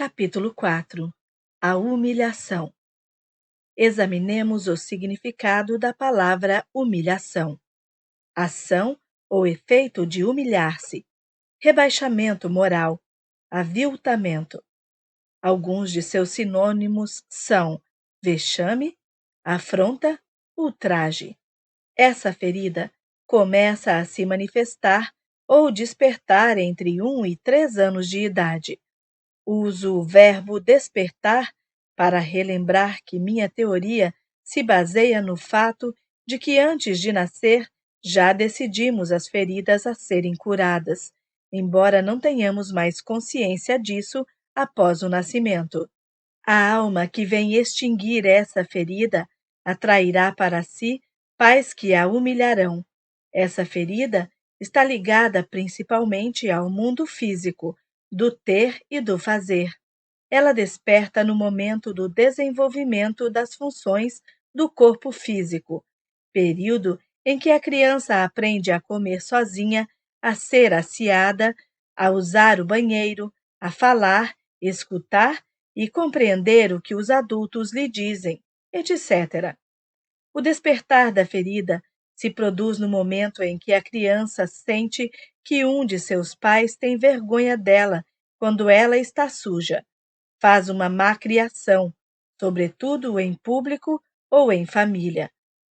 Capítulo 4. A humilhação. Examinemos o significado da palavra humilhação. Ação ou efeito de humilhar-se, rebaixamento moral, aviltamento. Alguns de seus sinônimos são vexame, afronta, ultraje. Essa ferida começa a se manifestar ou despertar entre 1 e 3 anos de idade. Uso o verbo despertar para relembrar que minha teoria se baseia no fato de que antes de nascer já decidimos as feridas a serem curadas, embora não tenhamos mais consciência disso após o nascimento. A alma que vem extinguir essa ferida atrairá para si pais que a humilharão. Essa ferida está ligada principalmente ao mundo físico, do ter e do fazer. Ela desperta no momento do desenvolvimento das funções do corpo físico, período em que a criança aprende a comer sozinha, a ser aciada, a usar o banheiro, a falar, escutar e compreender o que os adultos lhe dizem, etc. O despertar da ferida se produz no momento em que a criança sente que um de seus pais tem vergonha dela quando ela está suja. Faz uma má criação, sobretudo em público ou em família.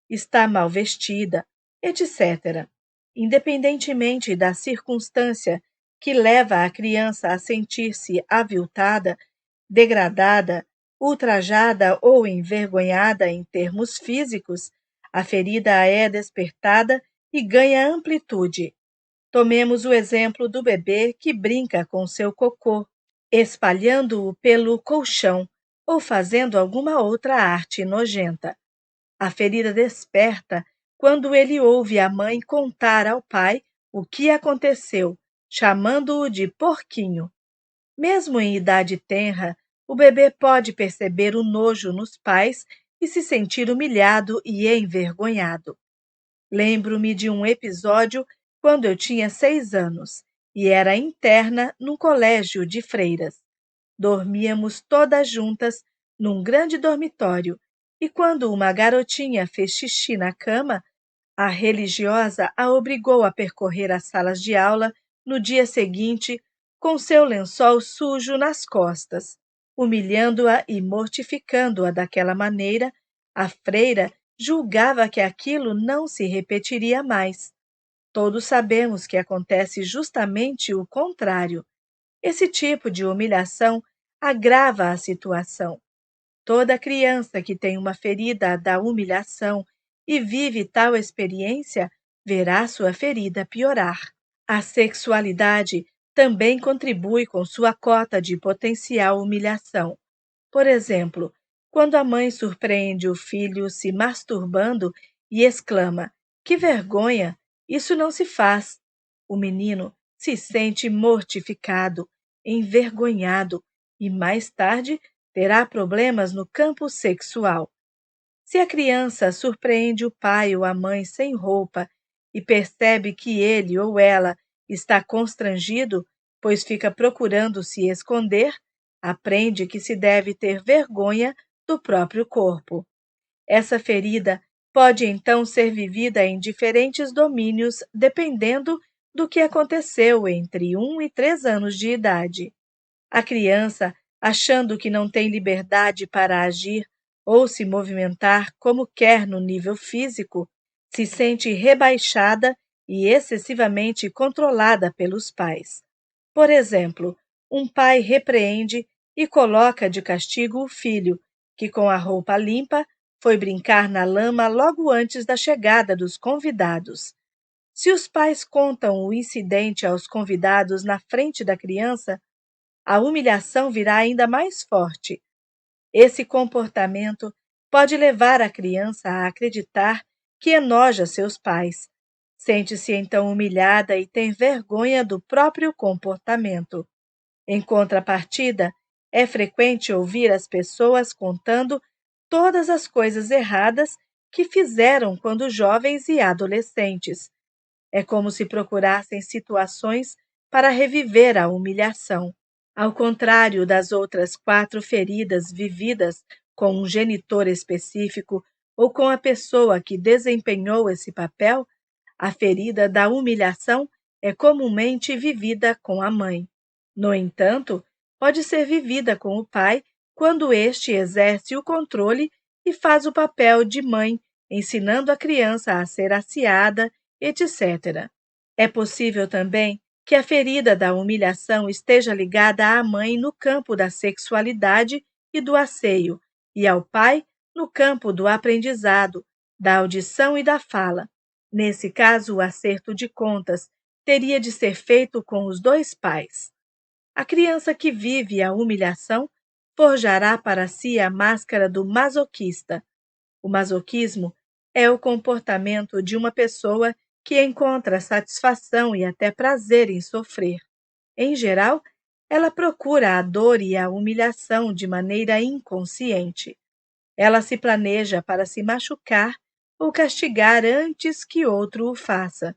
Está mal vestida, etc. Independentemente da circunstância que leva a criança a sentir-se aviltada, degradada, ultrajada ou envergonhada em termos físicos, a ferida é despertada e ganha amplitude. Tomemos o exemplo do bebê que brinca com seu cocô, espalhando-o pelo colchão ou fazendo alguma outra arte nojenta. A ferida desperta quando ele ouve a mãe contar ao pai o que aconteceu, chamando-o de porquinho. Mesmo em idade tenra, o bebê pode perceber o nojo nos pais e se sentir humilhado e envergonhado. Lembro-me de um episódio quando eu tinha 6 anos e era interna num colégio de freiras. Dormíamos todas juntas num grande dormitório e quando uma garotinha fez xixi na cama, a religiosa a obrigou a percorrer as salas de aula no dia seguinte com seu lençol sujo nas costas. Humilhando-a e mortificando-a daquela maneira, a freira julgava que aquilo não se repetiria mais. Todos sabemos que acontece justamente o contrário. Esse tipo de humilhação agrava a situação. Toda criança que tem uma ferida da humilhação e vive tal experiência verá sua ferida piorar. A sexualidade também contribui com sua cota de potencial humilhação. Por exemplo, quando a mãe surpreende o filho se masturbando e exclama: "Que vergonha! Isso não se faz!" O menino se sente mortificado, envergonhado e mais tarde terá problemas no campo sexual. Se a criança surpreende o pai ou a mãe sem roupa e percebe que ele ou ela está constrangido, pois fica procurando se esconder, aprende que se deve ter vergonha do próprio corpo. Essa ferida pode então ser vivida em diferentes domínios dependendo do que aconteceu entre 1 e 3 anos de idade. A criança, achando que não tem liberdade para agir ou se movimentar como quer no nível físico, se sente rebaixada e excessivamente controlada pelos pais. Por exemplo, um pai repreende e coloca de castigo o filho, que com a roupa limpa foi brincar na lama logo antes da chegada dos convidados. Se os pais contam o incidente aos convidados na frente da criança, a humilhação virá ainda mais forte. Esse comportamento pode levar a criança a acreditar que enoja seus pais. Sente-se então humilhada e tem vergonha do próprio comportamento. Em contrapartida, é frequente ouvir as pessoas contando todas as coisas erradas que fizeram quando jovens e adolescentes. É como se procurassem situações para reviver a humilhação. Ao contrário das outras 4 feridas vividas com um genitor específico ou com a pessoa que desempenhou esse papel, a ferida da humilhação é comumente vivida com a mãe. No entanto, pode ser vivida com o pai quando este exerce o controle e faz o papel de mãe, ensinando a criança a ser aciada, etc. É possível também que a ferida da humilhação esteja ligada à mãe no campo da sexualidade e do asseio, e ao pai no campo do aprendizado, da audição e da fala. Nesse caso, o acerto de contas teria de ser feito com os 2 pais. A criança que vive a humilhação forjará para si a máscara do masoquista. O masoquismo é o comportamento de uma pessoa que encontra satisfação e até prazer em sofrer. Em geral, ela procura a dor e a humilhação de maneira inconsciente. Ela se planeja para se machucar ou castigar antes que outro o faça.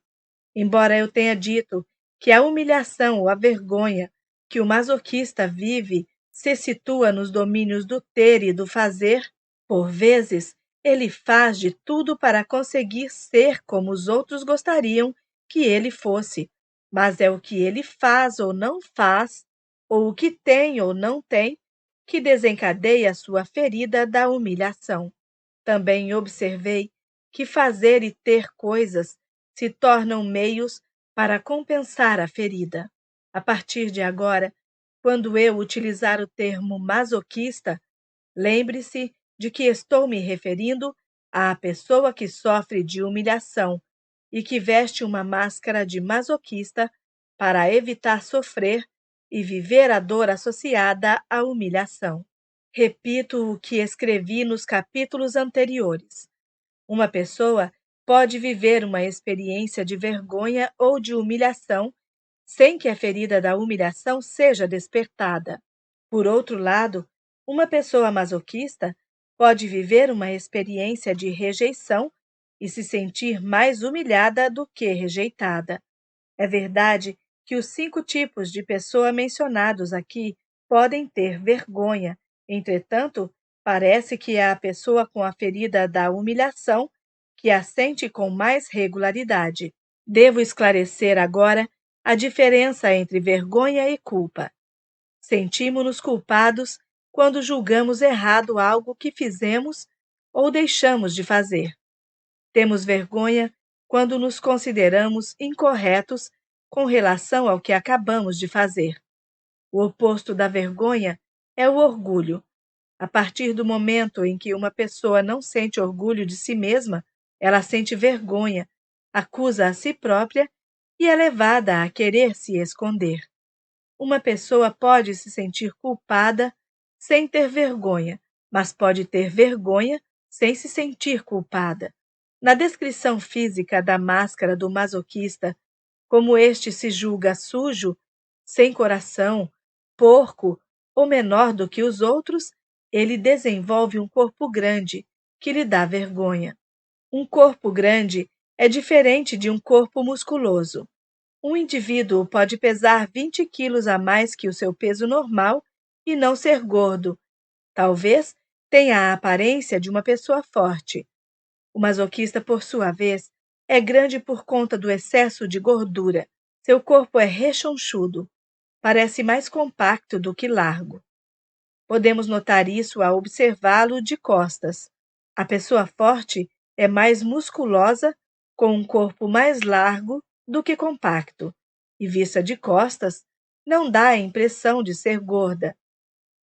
Embora eu tenha dito que a humilhação ou a vergonha que o masoquista vive se situa nos domínios do ter e do fazer, por vezes ele faz de tudo para conseguir ser como os outros gostariam que ele fosse, mas é o que ele faz ou não faz, ou o que tem ou não tem, que desencadeia a sua ferida da humilhação. Também observei que fazer e ter coisas se tornam meios para compensar a ferida. A partir de agora, quando eu utilizar o termo masoquista, lembre-se de que estou me referindo à pessoa que sofre de humilhação e que veste uma máscara de masoquista para evitar sofrer e viver a dor associada à humilhação. Repito o que escrevi nos capítulos anteriores. Uma pessoa pode viver uma experiência de vergonha ou de humilhação sem que a ferida da humilhação seja despertada. Por outro lado, uma pessoa masoquista pode viver uma experiência de rejeição e se sentir mais humilhada do que rejeitada. É verdade que os 5 tipos de pessoa mencionados aqui podem ter vergonha. Entretanto, parece que é a pessoa com a ferida da humilhação que a sente com mais regularidade. Devo esclarecer agora a diferença entre vergonha e culpa. Sentimos-nos culpados quando julgamos errado algo que fizemos ou deixamos de fazer. Temos vergonha quando nos consideramos incorretos com relação ao que acabamos de fazer. O oposto da vergonha é o orgulho. A partir do momento em que uma pessoa não sente orgulho de si mesma, ela sente vergonha, acusa a si própria e é levada a querer se esconder. Uma pessoa pode se sentir culpada sem ter vergonha, mas pode ter vergonha sem se sentir culpada. Na descrição física da máscara do masoquista, como este se julga sujo, sem coração, porco ou menor do que os outros, ele desenvolve um corpo grande, que lhe dá vergonha. Um corpo grande é diferente de um corpo musculoso. Um indivíduo pode pesar 20 quilos a mais que o seu peso normal e não ser gordo. Talvez tenha a aparência de uma pessoa forte. O masoquista, por sua vez, é grande por conta do excesso de gordura. Seu corpo é rechonchudo, parece mais compacto do que largo. Podemos notar isso ao observá-lo de costas. A pessoa forte é mais musculosa, com um corpo mais largo do que compacto, e vista de costas, não dá a impressão de ser gorda.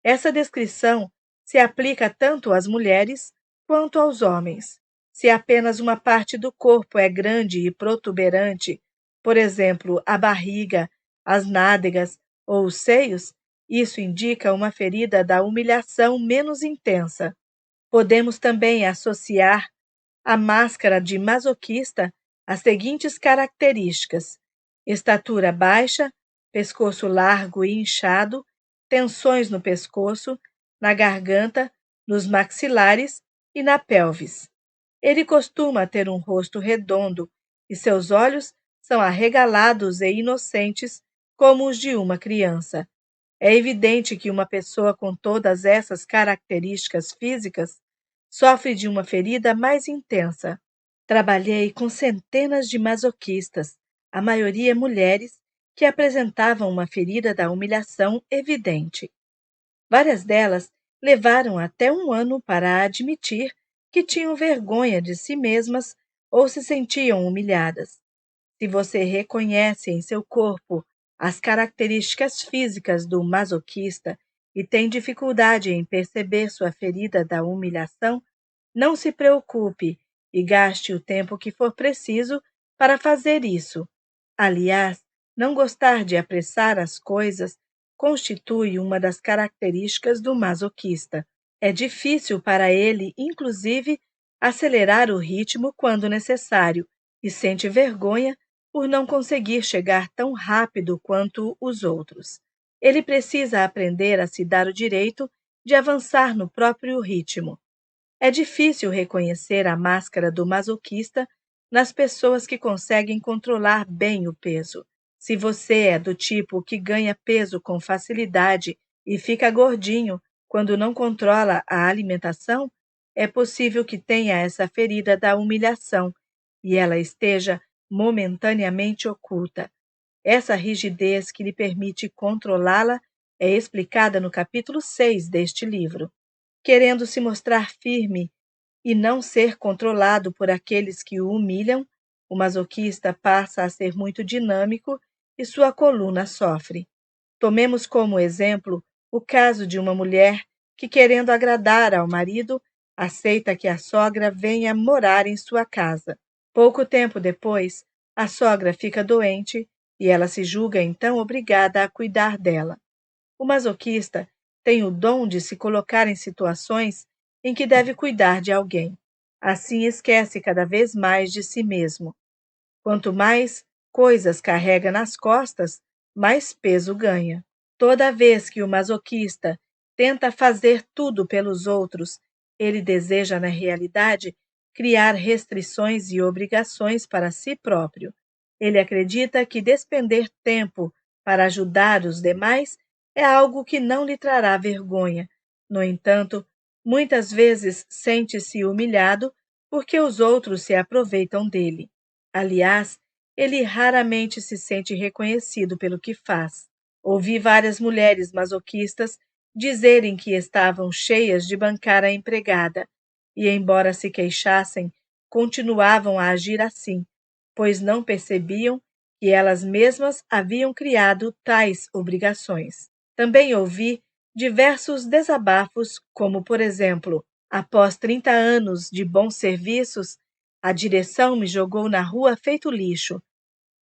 Essa descrição se aplica tanto às mulheres quanto aos homens. Se apenas uma parte do corpo é grande e protuberante, por exemplo, a barriga, as nádegas ou os seios, isso indica uma ferida da humilhação menos intensa. Podemos também associar a máscara de masoquista às seguintes características: estatura baixa, pescoço largo e inchado, tensões no pescoço, na garganta, nos maxilares e na pelvis. Ele costuma ter um rosto redondo e seus olhos são arregalados e inocentes como os de uma criança. É evidente que uma pessoa com todas essas características físicas sofre de uma ferida mais intensa. Trabalhei com centenas de masoquistas, a maioria mulheres, que apresentavam uma ferida da humilhação evidente. Várias delas levaram até um ano para admitir que tinham vergonha de si mesmas ou se sentiam humilhadas. Se você reconhece em seu corpo as características físicas do masoquista e tem dificuldade em perceber sua ferida da humilhação, não se preocupe e gaste o tempo que for preciso para fazer isso. Aliás, não gostar de apressar as coisas constitui uma das características do masoquista. É difícil para ele, inclusive, acelerar o ritmo quando necessário e sente vergonha por não conseguir chegar tão rápido quanto os outros. Ele precisa aprender a se dar o direito de avançar no próprio ritmo. É difícil reconhecer a máscara do masoquista nas pessoas que conseguem controlar bem o peso. Se você é do tipo que ganha peso com facilidade e fica gordinho quando não controla a alimentação, é possível que tenha essa ferida da humilhação e ela esteja momentaneamente oculta. Essa rigidez que lhe permite controlá-la é explicada no capítulo 6 deste livro. Querendo se mostrar firme e não ser controlado por aqueles que o humilham, o masoquista passa a ser muito dinâmico e sua coluna sofre. Tomemos como exemplo o caso de uma mulher que, querendo agradar ao marido, aceita que a sogra venha morar em sua casa. Pouco tempo depois, a sogra fica doente e ela se julga então obrigada a cuidar dela. O masoquista tem o dom de se colocar em situações em que deve cuidar de alguém. Assim esquece cada vez mais de si mesmo. Quanto mais coisas carrega nas costas, mais peso ganha. Toda vez que o masoquista tenta fazer tudo pelos outros, ele deseja, na realidade, criar restrições e obrigações para si próprio. Ele acredita que despender tempo para ajudar os demais é algo que não lhe trará vergonha. No entanto, muitas vezes sente-se humilhado porque os outros se aproveitam dele. Aliás, ele raramente se sente reconhecido pelo que faz. Ouvi várias mulheres masoquistas dizerem que estavam cheias de bancar a empregada, e, embora se queixassem, continuavam a agir assim, pois não percebiam que elas mesmas haviam criado tais obrigações. Também ouvi diversos desabafos, como, por exemplo, após 30 anos de bons serviços, a direção me jogou na rua feito lixo.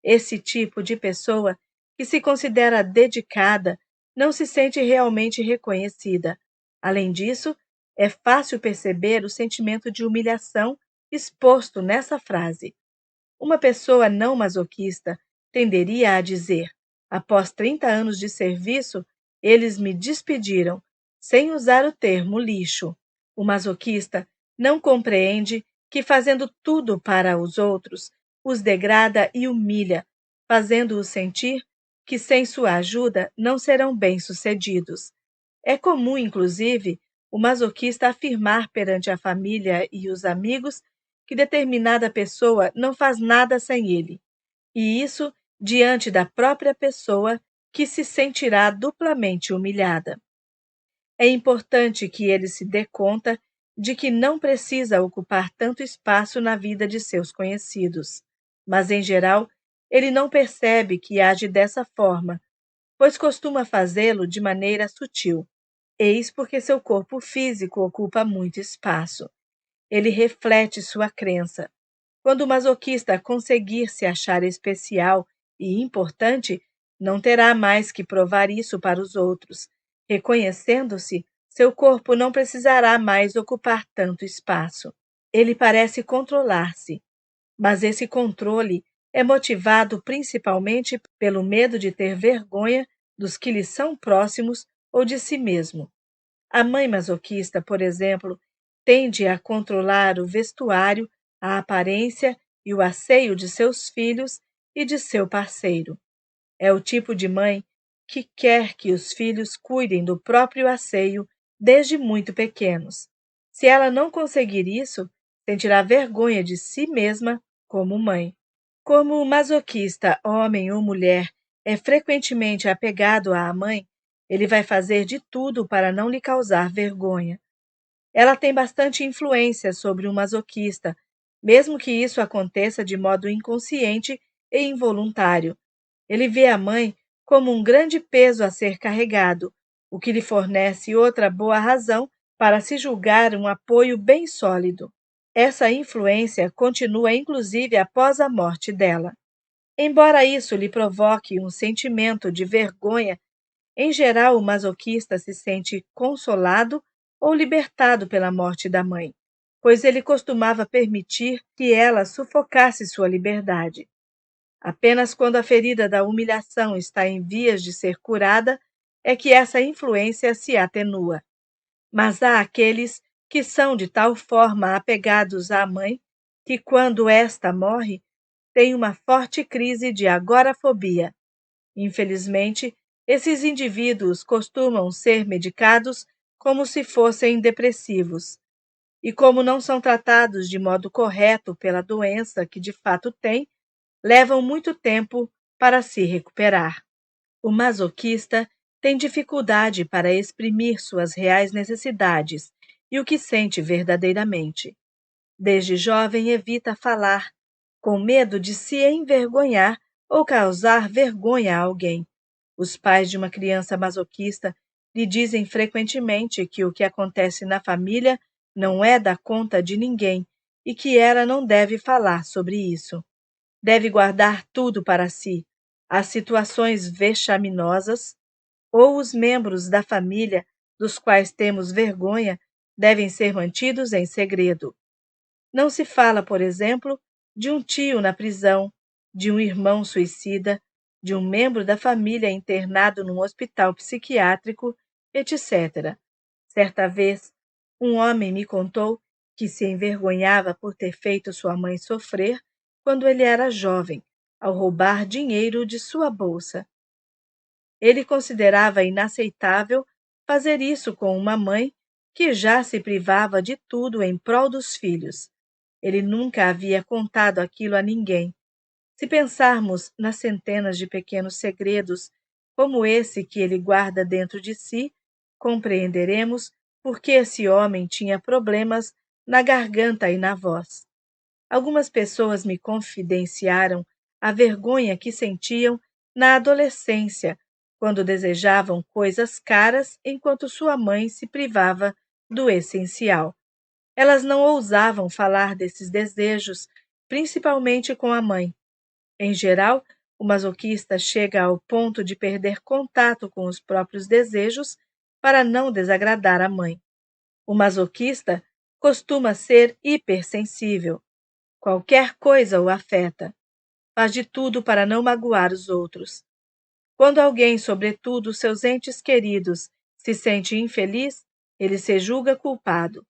Esse tipo de pessoa, que se considera dedicada, não se sente realmente reconhecida. Além disso, é fácil perceber o sentimento de humilhação exposto nessa frase. Uma pessoa não masoquista tenderia a dizer: após 30 anos de serviço, eles me despediram, sem usar o termo lixo. O masoquista não compreende que, fazendo tudo para os outros, os degrada e humilha, fazendo-os sentir que, sem sua ajuda, não serão bem-sucedidos. É comum, inclusive, o masoquista afirmar perante a família e os amigos que determinada pessoa não faz nada sem ele, e isso diante da própria pessoa, que se sentirá duplamente humilhada. É importante que ele se dê conta de que não precisa ocupar tanto espaço na vida de seus conhecidos, mas, em geral, ele não percebe que age dessa forma, pois costuma fazê-lo de maneira sutil. Eis porque seu corpo físico ocupa muito espaço. Ele reflete sua crença. Quando o masoquista conseguir se achar especial e importante, não terá mais que provar isso para os outros. Reconhecendo-se, seu corpo não precisará mais ocupar tanto espaço. Ele parece controlar-se, mas esse controle é motivado principalmente pelo medo de ter vergonha dos que lhe são próximos ou de si mesmo. A mãe masoquista, por exemplo, tende a controlar o vestuário, a aparência e o asseio de seus filhos e de seu parceiro. É o tipo de mãe que quer que os filhos cuidem do próprio asseio desde muito pequenos. Se ela não conseguir isso, sentirá vergonha de si mesma como mãe. Como o masoquista, homem ou mulher, é frequentemente apegado à mãe, ele vai fazer de tudo para não lhe causar vergonha. Ela tem bastante influência sobre o masoquista, mesmo que isso aconteça de modo inconsciente e involuntário. Ele vê a mãe como um grande peso a ser carregado, o que lhe fornece outra boa razão para se julgar um apoio bem sólido. Essa influência continua inclusive após a morte dela. Embora isso lhe provoque um sentimento de vergonha, em geral o masoquista se sente consolado ou libertado pela morte da mãe, pois ele costumava permitir que ela sufocasse sua liberdade. Apenas quando a ferida da humilhação está em vias de ser curada é que essa influência se atenua. Mas há aqueles que são de tal forma apegados à mãe que, quando esta morre, têm uma forte crise de agorafobia. Infelizmente, esses indivíduos costumam ser medicados como se fossem depressivos. E como não são tratados de modo correto pela doença que de fato têm, levam muito tempo para se recuperar. O masoquista tem dificuldade para exprimir suas reais necessidades e o que sente verdadeiramente. Desde jovem evita falar, com medo de se envergonhar ou causar vergonha a alguém. Os pais de uma criança masoquista lhe dizem frequentemente que o que acontece na família não é da conta de ninguém e que ela não deve falar sobre isso. Deve guardar tudo para si, as situações vexaminosas ou os membros da família dos quais temos vergonha devem ser mantidos em segredo. Não se fala, por exemplo, de um tio na prisão, de um irmão suicida, de um membro da família internado num hospital psiquiátrico, etc. Certa vez, um homem me contou que se envergonhava por ter feito sua mãe sofrer quando ele era jovem, ao roubar dinheiro de sua bolsa. Ele considerava inaceitável fazer isso com uma mãe que já se privava de tudo em prol dos filhos. Ele nunca havia contado aquilo a ninguém. Se pensarmos nas centenas de pequenos segredos, como esse que ele guarda dentro de si, compreenderemos por que esse homem tinha problemas na garganta e na voz. Algumas pessoas me confidenciaram a vergonha que sentiam na adolescência, quando desejavam coisas caras enquanto sua mãe se privava do essencial. Elas não ousavam falar desses desejos, principalmente com a mãe. Em geral, o masoquista chega ao ponto de perder contato com os próprios desejos para não desagradar a mãe. O masoquista costuma ser hipersensível. Qualquer coisa o afeta. Faz de tudo para não magoar os outros. Quando alguém, sobretudo seus entes queridos, se sente infeliz, ele se julga culpado.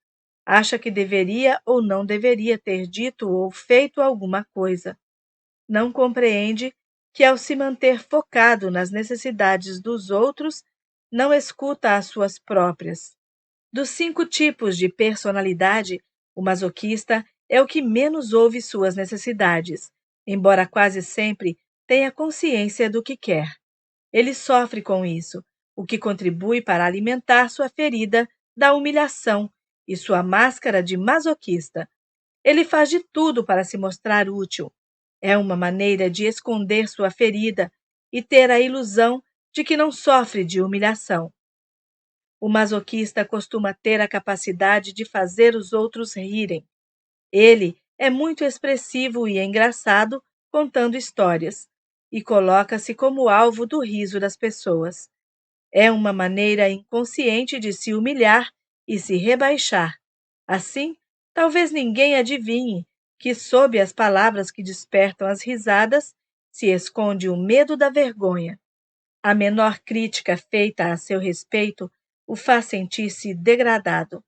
Acha que deveria ou não deveria ter dito ou feito alguma coisa. Não compreende que, ao se manter focado nas necessidades dos outros, não escuta as suas próprias. Dos 5 tipos de personalidade, o masoquista é o que menos ouve suas necessidades, embora quase sempre tenha consciência do que quer. Ele sofre com isso, o que contribui para alimentar sua ferida da humilhação e sua máscara de masoquista. Ele faz de tudo para se mostrar útil. É uma maneira de esconder sua ferida e ter a ilusão de que não sofre de humilhação. O masoquista costuma ter a capacidade de fazer os outros rirem. Ele é muito expressivo e engraçado contando histórias, e coloca-se como alvo do riso das pessoas. É uma maneira inconsciente de se humilhar e se rebaixar. Assim, talvez ninguém adivinhe que, sob as palavras que despertam as risadas, se esconde o medo da vergonha. A menor crítica feita a seu respeito o faz sentir-se degradado.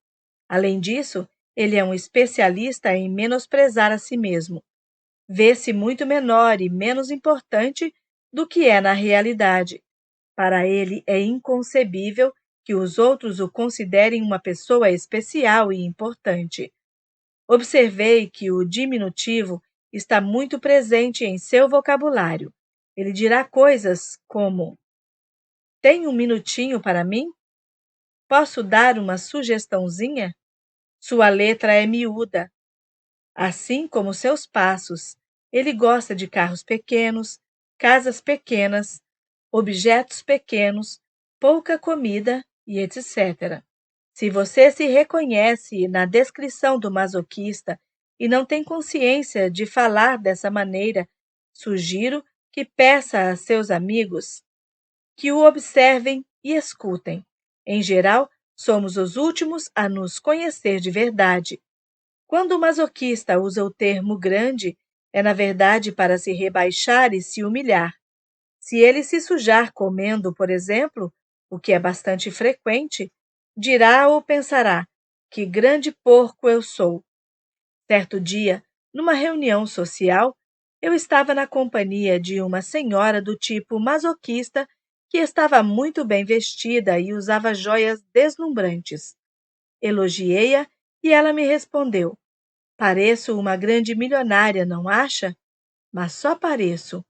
Além disso, ele é um especialista em menosprezar a si mesmo. Vê-se muito menor e menos importante do que é na realidade. Para ele é inconcebível que os outros o considerem uma pessoa especial e importante. Observei que o diminutivo está muito presente em seu vocabulário. Ele dirá coisas como: tem um minutinho para mim? Posso dar uma sugestãozinha? Sua letra é miúda, assim como seus passos. Ele gosta de carros pequenos, casas pequenas, objetos pequenos, pouca comida e etc. Se você se reconhece na descrição do masoquista e não tem consciência de falar dessa maneira, sugiro que peça a seus amigos que o observem e escutem. Em geral, somos os últimos a nos conhecer de verdade. Quando o masoquista usa o termo grande, é na verdade para se rebaixar e se humilhar. Se ele se sujar comendo, por exemplo, o que é bastante frequente, dirá ou pensará: que grande porco eu sou! Certo dia, numa reunião social, eu estava na companhia de uma senhora do tipo masoquista que estava muito bem vestida e usava joias deslumbrantes. Elogiei-a e ela me respondeu: pareço uma grande milionária, não acha? Mas só pareço.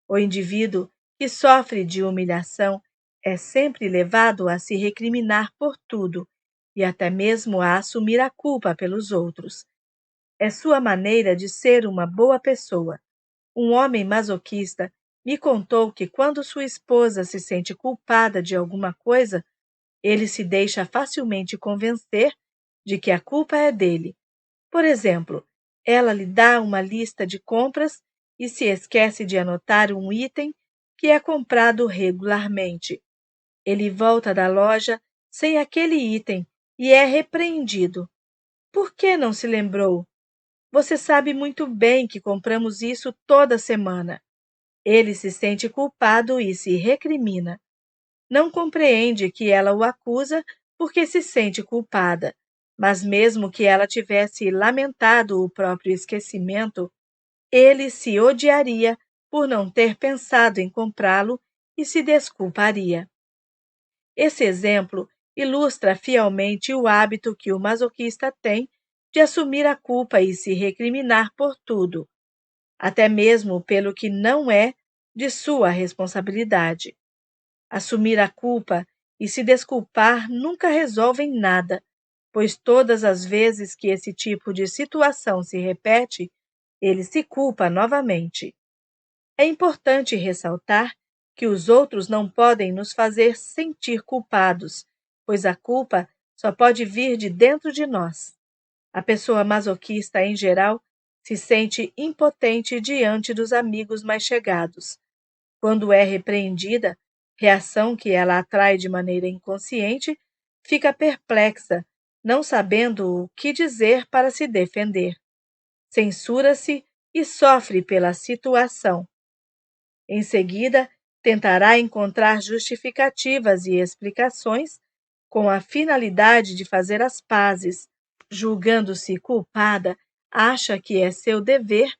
O indivíduo que sofre de humilhação é sempre levado a se recriminar por tudo e até mesmo a assumir a culpa pelos outros. É sua maneira de ser uma boa pessoa. Um homem masoquista me contou que quando sua esposa se sente culpada de alguma coisa, ele se deixa facilmente convencer de que a culpa é dele. Por exemplo, ela lhe dá uma lista de compras e se esquece de anotar um item que é comprado regularmente. Ele volta da loja sem aquele item e é repreendido. Por que não se lembrou? Você sabe muito bem que compramos isso toda semana. Ele se sente culpado e se recrimina. Não compreende que ela o acusa porque se sente culpada, mas mesmo que ela tivesse lamentado o próprio esquecimento, ele se odiaria por não ter pensado em comprá-lo e se desculparia. Esse exemplo ilustra fielmente o hábito que o masoquista tem de assumir a culpa e se recriminar por tudo, até mesmo pelo que não é de sua responsabilidade. Assumir a culpa e se desculpar nunca resolvem nada, pois todas as vezes que esse tipo de situação se repete, ele se culpa novamente. É importante ressaltar que os outros não podem nos fazer sentir culpados, pois a culpa só pode vir de dentro de nós. A pessoa masoquista, em geral, se sente impotente diante dos amigos mais chegados. Quando é repreendida, reação que ela atrai de maneira inconsciente, fica perplexa, não sabendo o que dizer para se defender. Censura-se e sofre pela situação. Em seguida, tentará encontrar justificativas e explicações com a finalidade de fazer as pazes. Julgando-se culpada, acha que é seu dever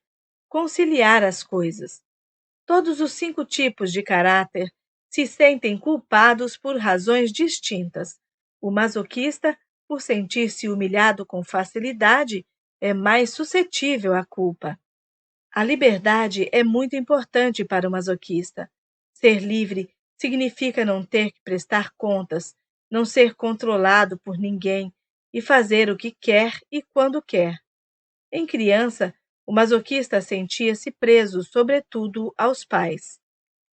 conciliar as coisas. Todos os 5 tipos de caráter se sentem culpados por razões distintas. O masoquista, por sentir-se humilhado com facilidade, é mais suscetível à culpa. A liberdade é muito importante para o masoquista. Ser livre significa não ter que prestar contas, não ser controlado por ninguém e fazer o que quer e quando quer. Em criança, o masoquista sentia-se preso, sobretudo, aos pais.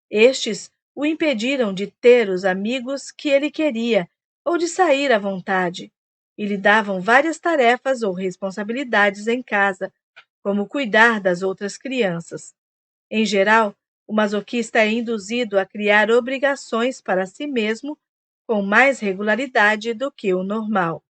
Estes o impediram de ter os amigos que ele queria ou de sair à vontade, e lhe davam várias tarefas ou responsabilidades em casa, como cuidar das outras crianças. Em geral, o masoquista é induzido a criar obrigações para si mesmo com mais regularidade do que o normal.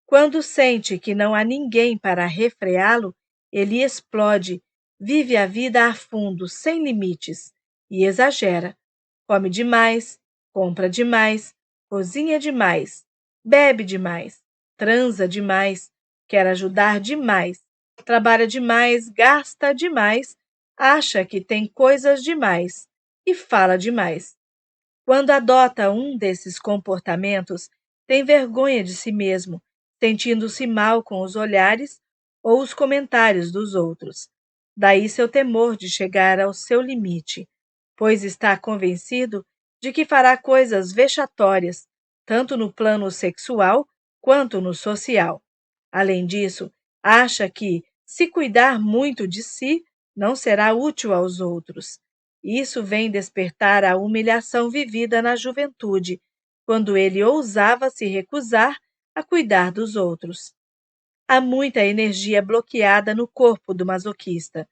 Quando sente que não há ninguém para refreá-lo, ele explode, vive a vida a fundo, sem limites, e exagera. Come demais, compra demais, cozinha demais, bebe demais, transa demais, quer ajudar demais, trabalha demais, gasta demais, acha que tem coisas demais e fala demais. Quando adota um desses comportamentos, tem vergonha de si mesmo, sentindo-se mal com os olhares ou os comentários dos outros. Daí seu temor de chegar ao seu limite, pois está convencido de que fará coisas vexatórias, tanto no plano sexual quanto no social. Além disso, acha que, se cuidar muito de si, não será útil aos outros. Isso vem despertar a humilhação vivida na juventude, quando ele ousava se recusar a cuidar dos outros. Há muita energia bloqueada no corpo do masoquista.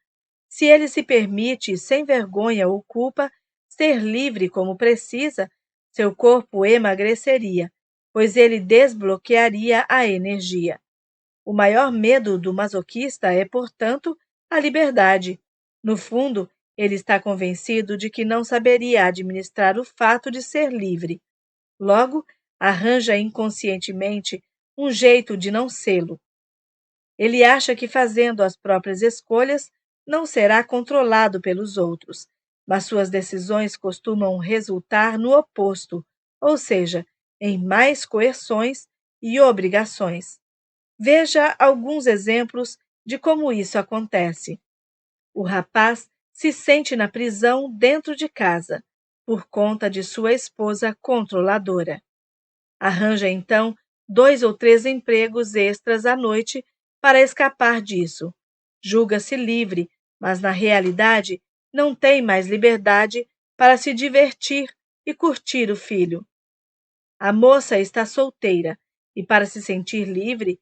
Se ele se permite, sem vergonha ou culpa, ser livre como precisa, seu corpo emagreceria, pois ele desbloquearia a energia. O maior medo do masoquista é, portanto, a liberdade. No fundo, ele está convencido de que não saberia administrar o fato de ser livre. Logo, arranja inconscientemente um jeito de não sê-lo. Ele acha que fazendo as próprias escolhas não será controlado pelos outros, mas suas decisões costumam resultar no oposto, ou seja, em mais coerções e obrigações. Veja alguns exemplos de como isso acontece. O rapaz se sente na prisão dentro de casa, por conta de sua esposa controladora. Arranja então 2 ou 3 empregos extras à noite para escapar disso. Julga-se livre, mas na realidade não tem mais liberdade para se divertir e curtir o filho. A moça está solteira e, para se sentir livre,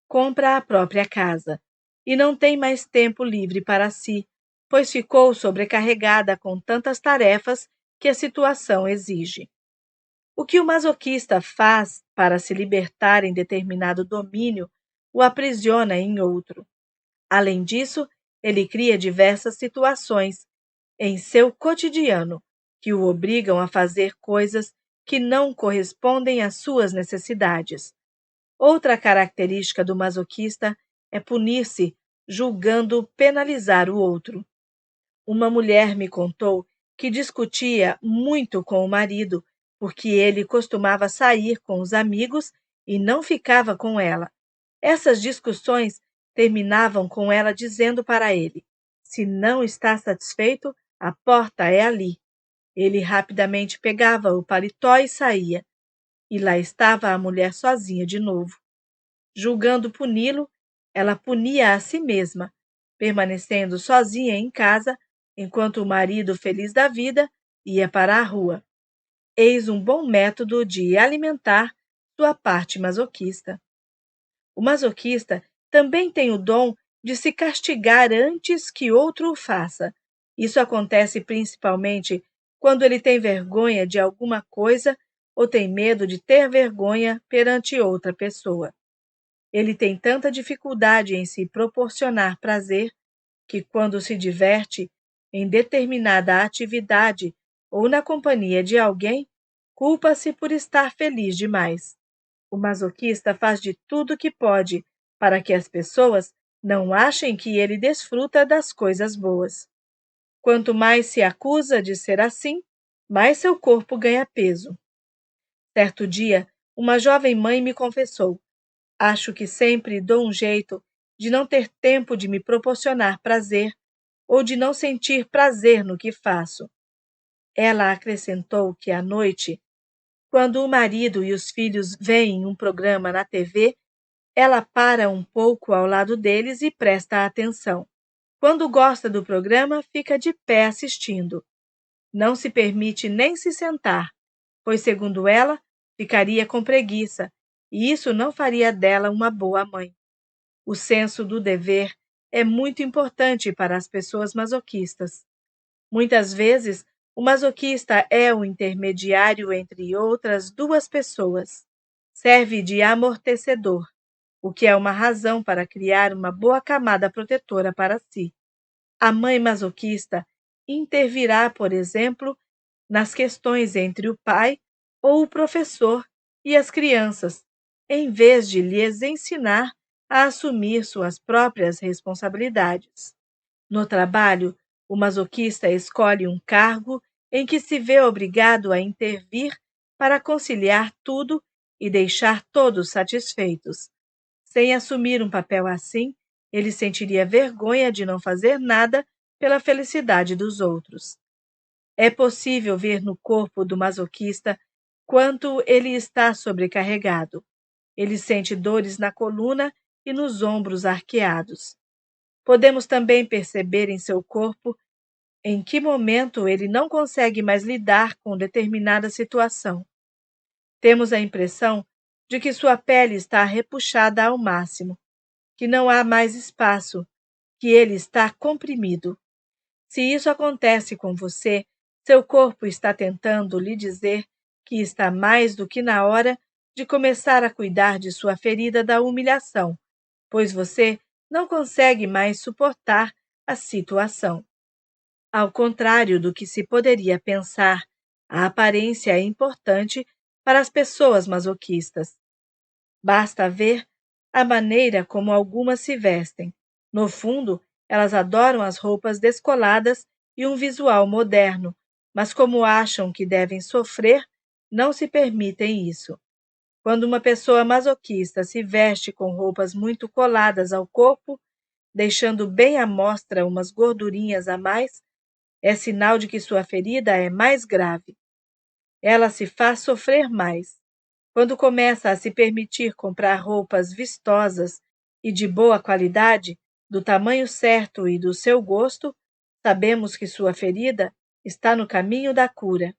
compra a própria casa. E não tem mais tempo livre para si, pois ficou sobrecarregada com tantas tarefas que a situação exige. O que o masoquista faz para se libertar em determinado domínio o aprisiona em outro. Além disso, ele cria diversas situações em seu cotidiano que o obrigam a fazer coisas que não correspondem às suas necessidades. Outra característica do masoquista é punir-se, julgando penalizar o outro. Uma mulher me contou que discutia muito com o marido, porque ele costumava sair com os amigos e não ficava com ela. Essas discussões terminavam com ela dizendo para ele: se não está satisfeito, a porta é ali. Ele rapidamente pegava o paletó e saía. E lá estava a mulher sozinha de novo. Julgando puni-lo, ela punia a si mesma, permanecendo sozinha em casa, enquanto o marido, feliz da vida, ia para a rua. Eis um bom método de alimentar sua parte masoquista. O masoquista também tem o dom de se castigar antes que outro o faça. Isso acontece principalmente quando ele tem vergonha de alguma coisa ou tem medo de ter vergonha perante outra pessoa. Ele tem tanta dificuldade em se proporcionar prazer que, quando se diverte em determinada atividade ou na companhia de alguém, culpa-se por estar feliz demais. O masoquista faz de tudo o que pode para que as pessoas não achem que ele desfruta das coisas boas. Quanto mais se acusa de ser assim, mais seu corpo ganha peso. Certo dia, uma jovem mãe me confessou: acho que sempre dou um jeito de não ter tempo de me proporcionar prazer ou de não sentir prazer no que faço. Ela acrescentou que à noite, quando o marido e os filhos veem um programa na TV, ela para um pouco ao lado deles e presta atenção. Quando gosta do programa, fica de pé assistindo. Não se permite nem se sentar, pois, segundo ela, ficaria com preguiça, e isso não faria dela uma boa mãe. O senso do dever é muito importante para as pessoas masoquistas. Muitas vezes, o masoquista é o intermediário entre outras 2 pessoas. Serve de amortecedor, o que é uma razão para criar uma boa camada protetora para si. A mãe masoquista intervirá, por exemplo, nas questões entre o pai ou o professor e as crianças, em vez de lhes ensinar a assumir suas próprias responsabilidades. No trabalho, o masoquista escolhe um cargo em que se vê obrigado a intervir para conciliar tudo e deixar todos satisfeitos. Sem assumir um papel assim, ele sentiria vergonha de não fazer nada pela felicidade dos outros. É possível ver no corpo do masoquista quanto ele está sobrecarregado. Ele sente dores na coluna e nos ombros arqueados. Podemos também perceber em seu corpo em que momento ele não consegue mais lidar com determinada situação. Temos a impressão de que sua pele está repuxada ao máximo, que não há mais espaço, que ele está comprimido. Se isso acontece com você, seu corpo está tentando lhe dizer que está mais do que na hora de começar a cuidar de sua ferida da humilhação, pois você não consegue mais suportar a situação. Ao contrário do que se poderia pensar, a aparência é importante para as pessoas masoquistas. Basta ver a maneira como algumas se vestem. No fundo, elas adoram as roupas descoladas e um visual moderno, mas como acham que devem sofrer, não se permitem isso. Quando uma pessoa masoquista se veste com roupas muito coladas ao corpo, deixando bem à mostra umas gordurinhas a mais, é sinal de que sua ferida é mais grave. Ela se faz sofrer mais. Quando começa a se permitir comprar roupas vistosas e de boa qualidade, do tamanho certo e do seu gosto, sabemos que sua ferida está no caminho da cura.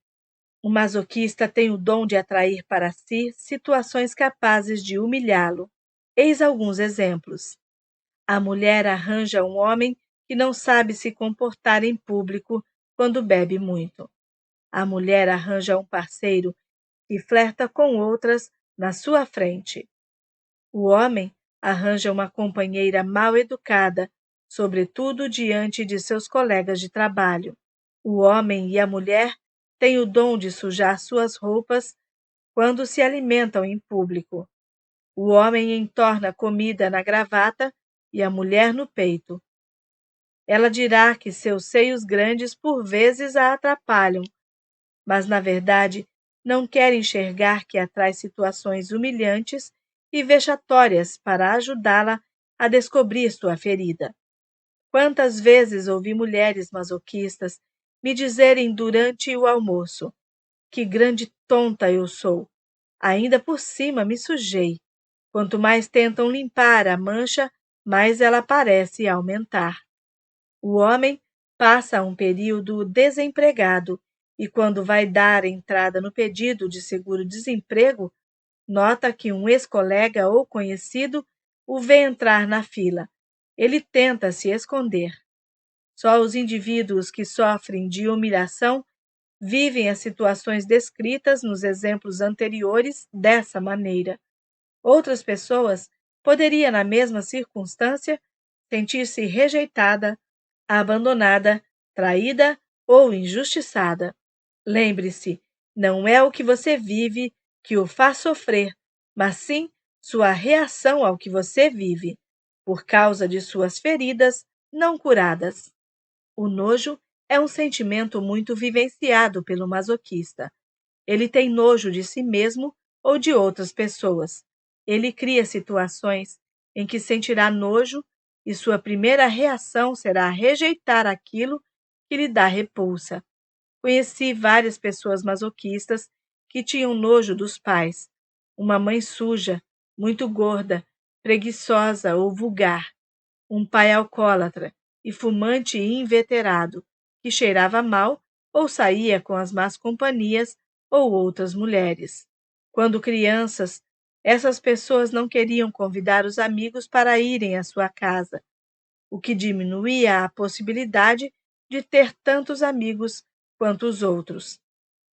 O masoquista tem o dom de atrair para si situações capazes de humilhá-lo. Eis alguns exemplos. A mulher arranja um homem que não sabe se comportar em público quando bebe muito. A mulher arranja um parceiro que flerta com outras na sua frente. O homem arranja uma companheira mal educada, sobretudo diante de seus colegas de trabalho. O homem e a mulher têm o dom de sujar suas roupas quando se alimentam em público. O homem entorna comida na gravata e a mulher no peito. Ela dirá que seus seios grandes por vezes a atrapalham, mas na verdade não quer enxergar que atrai situações humilhantes e vexatórias para ajudá-la a descobrir sua ferida. Quantas vezes ouvi mulheres masoquistas me dizerem durante o almoço: que grande tonta eu sou! Ainda por cima me sujei. Quanto mais tentam limpar a mancha, mais ela parece aumentar. O homem passa um período desempregado e, quando vai dar entrada no pedido de seguro-desemprego, nota que um ex-colega ou conhecido o vê entrar na fila. Ele tenta se esconder. Só os indivíduos que sofrem de humilhação vivem as situações descritas nos exemplos anteriores dessa maneira. Outras pessoas poderiam, na mesma circunstância, sentir-se rejeitada, abandonada, traída ou injustiçada. Lembre-se, não é o que você vive que o faz sofrer, mas sim sua reação ao que você vive, por causa de suas feridas não curadas. O nojo é um sentimento muito vivenciado pelo masoquista. Ele tem nojo de si mesmo ou de outras pessoas. Ele cria situações em que sentirá nojo e sua primeira reação será rejeitar aquilo que lhe dá repulsa. Conheci várias pessoas masoquistas que tinham nojo dos pais. Uma mãe suja, muito gorda, preguiçosa ou vulgar. Um pai alcoólatra e fumante inveterado, que cheirava mal ou saía com as más companhias ou outras mulheres. Quando crianças, essas pessoas não queriam convidar os amigos para irem à sua casa, o que diminuía a possibilidade de ter tantos amigos quanto os outros.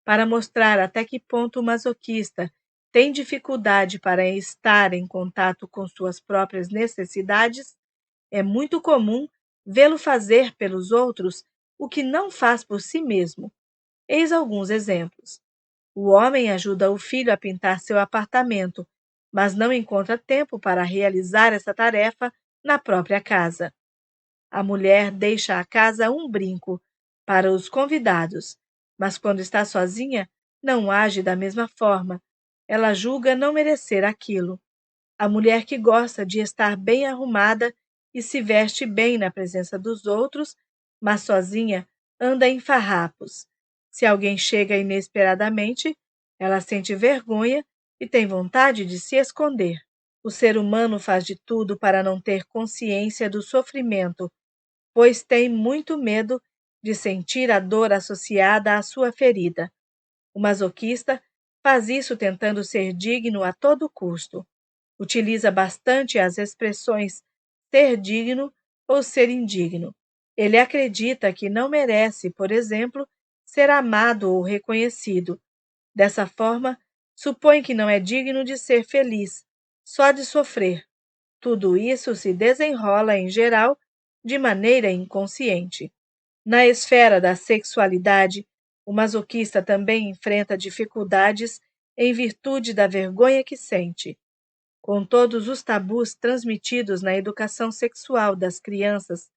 Para mostrar até que ponto o masoquista tem dificuldade para estar em contato com suas próprias necessidades, é muito comum vê-lo fazer pelos outros o que não faz por si mesmo. Eis alguns exemplos. O homem ajuda o filho a pintar seu apartamento, mas não encontra tempo para realizar essa tarefa na própria casa. A mulher deixa a casa um brinco para os convidados, mas quando está sozinha, não age da mesma forma. Ela julga não merecer aquilo. A mulher que gosta de estar bem arrumada e se veste bem na presença dos outros, mas sozinha anda em farrapos. Se alguém chega inesperadamente, ela sente vergonha e tem vontade de se esconder. O ser humano faz de tudo para não ter consciência do sofrimento, pois tem muito medo de sentir a dor associada à sua ferida. O masoquista faz isso tentando ser digno a todo custo. Utiliza bastante as expressões ser digno ou ser indigno. Ele acredita que não merece, por exemplo, ser amado ou reconhecido. Dessa forma, supõe que não é digno de ser feliz, só de sofrer. Tudo isso se desenrola, em geral, de maneira inconsciente. Na esfera da sexualidade, o masoquista também enfrenta dificuldades em virtude da vergonha que sente. Com todos os tabus transmitidos na educação sexual das crianças,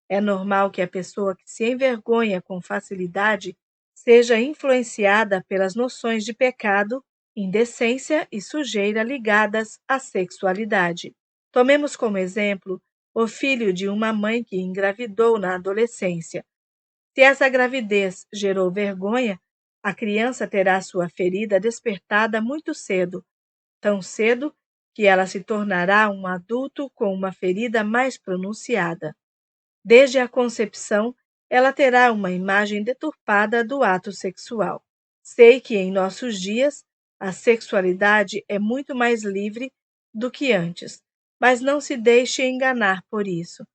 é normal que a pessoa que se envergonha com facilidade seja influenciada pelas noções de pecado, indecência e sujeira ligadas à sexualidade. Tomemos como exemplo o filho de uma mãe que engravidou na adolescência. Se essa gravidez gerou vergonha, a criança terá sua ferida despertada muito cedo, tão cedo que ela se tornará um adulto com uma ferida mais pronunciada. Desde a concepção, ela terá uma imagem deturpada do ato sexual. Sei que em nossos dias a sexualidade é muito mais livre do que antes, mas não se deixe enganar por isso.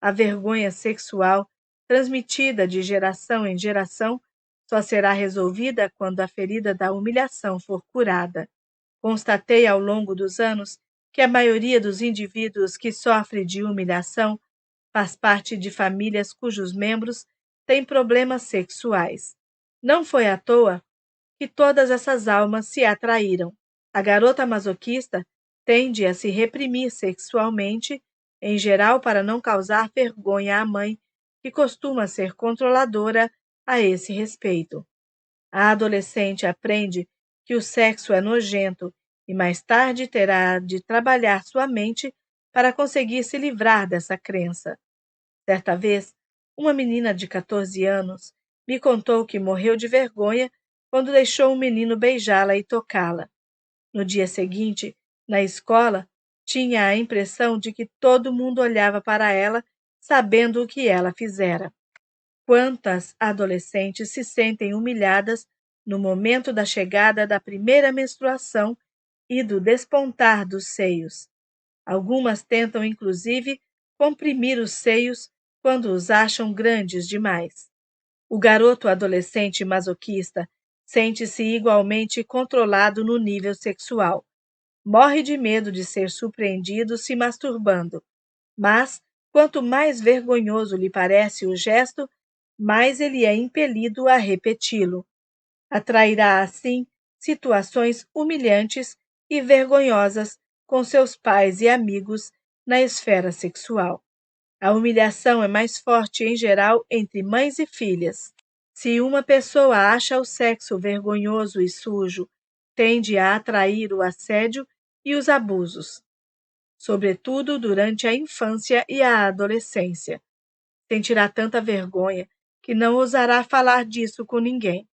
A vergonha sexual, transmitida de geração em geração, só será resolvida quando a ferida da humilhação for curada. Constatei ao longo dos anos que a maioria dos indivíduos que sofre de humilhação faz parte de famílias cujos membros têm problemas sexuais. Não foi à toa que todas essas almas se atraíram. A garota masoquista tende a se reprimir sexualmente, em geral para não causar vergonha à mãe, que costuma ser controladora a esse respeito. A adolescente aprende que o sexo é nojento e mais tarde terá de trabalhar sua mente para conseguir se livrar dessa crença. Certa vez, uma menina de 14 anos me contou que morreu de vergonha quando deixou um menino beijá-la e tocá-la. No dia seguinte, na escola, tinha a impressão de que todo mundo olhava para ela, sabendo o que ela fizera. Quantas adolescentes se sentem humilhadas no momento da chegada da primeira menstruação e do despontar dos seios? Algumas tentam, inclusive, comprimir os seios quando os acham grandes demais. O garoto adolescente masoquista sente-se igualmente controlado no nível sexual. Morre de medo de ser surpreendido se masturbando. Mas, quanto mais vergonhoso lhe parece o gesto, mais ele é impelido a repeti-lo. Atrairá, assim, situações humilhantes e vergonhosas com seus pais e amigos na esfera sexual. A humilhação é mais forte, em geral, entre mães e filhas. Se uma pessoa acha o sexo vergonhoso e sujo, tende a atrair o assédio e os abusos, sobretudo durante a infância e a adolescência. Sentirá tanta vergonha que não ousará falar disso com ninguém.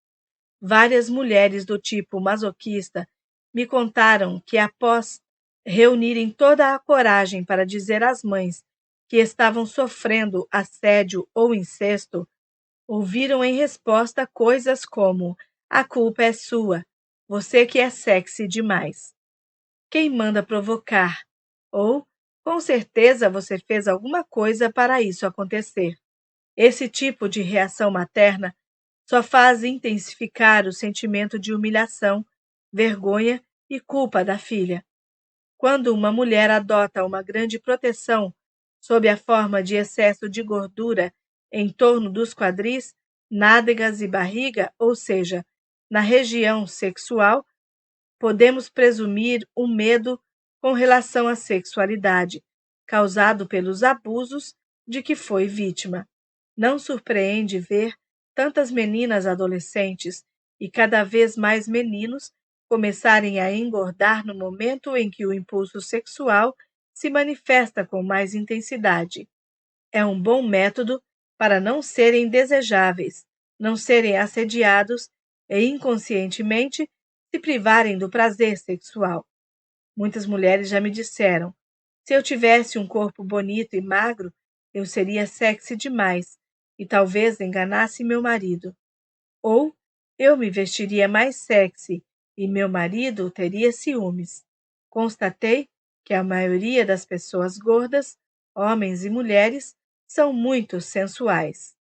Várias mulheres do tipo masoquista me contaram que, após reunirem toda a coragem para dizer às mães que estavam sofrendo assédio ou incesto, ouviram em resposta coisas como: "A culpa é sua, você que é sexy demais. Quem manda provocar?" Ou "Com certeza você fez alguma coisa para isso acontecer." Esse tipo de reação materna só faz intensificar o sentimento de humilhação, vergonha e culpa da filha. Quando uma mulher adota uma grande proteção sob a forma de excesso de gordura em torno dos quadris, nádegas e barriga, ou seja, na região sexual, podemos presumir um medo com relação à sexualidade, causado pelos abusos de que foi vítima. Não surpreende ver tantas meninas adolescentes e cada vez mais meninos começarem a engordar no momento em que o impulso sexual se manifesta com mais intensidade. É um bom método para não serem desejáveis, não serem assediados e inconscientemente se privarem do prazer sexual. Muitas mulheres já me disseram: se eu tivesse um corpo bonito e magro, eu seria sexy demais e talvez enganasse meu marido. Ou eu me vestiria mais sexy e meu marido teria ciúmes. Constatei que a maioria das pessoas gordas, homens e mulheres, são muito sensuais.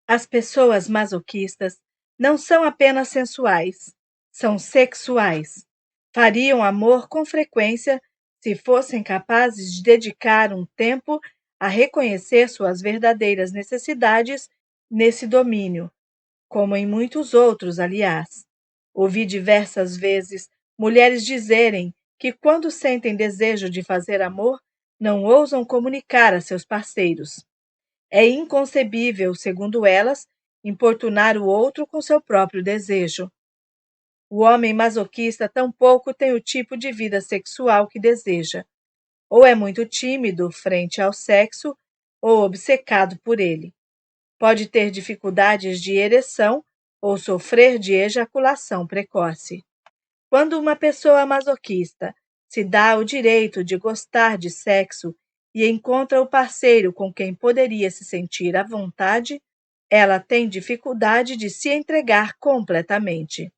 As pessoas masoquistas não são apenas sensuais, são sexuais. Fariam amor com frequência se fossem capazes de dedicar um tempo a reconhecer suas verdadeiras necessidades nesse domínio, como em muitos outros, aliás. Ouvi diversas vezes mulheres dizerem que, quando sentem desejo de fazer amor, não ousam comunicar a seus parceiros. É inconcebível, segundo elas, importunar o outro com seu próprio desejo. O homem masoquista tampouco tem o tipo de vida sexual que deseja. Ou é muito tímido frente ao sexo, ou obcecado por ele. Pode ter dificuldades de ereção ou sofrer de ejaculação precoce. Quando uma pessoa masoquista se dá o direito de gostar de sexo e encontra o parceiro com quem poderia se sentir à vontade, ela tem dificuldade de se entregar completamente.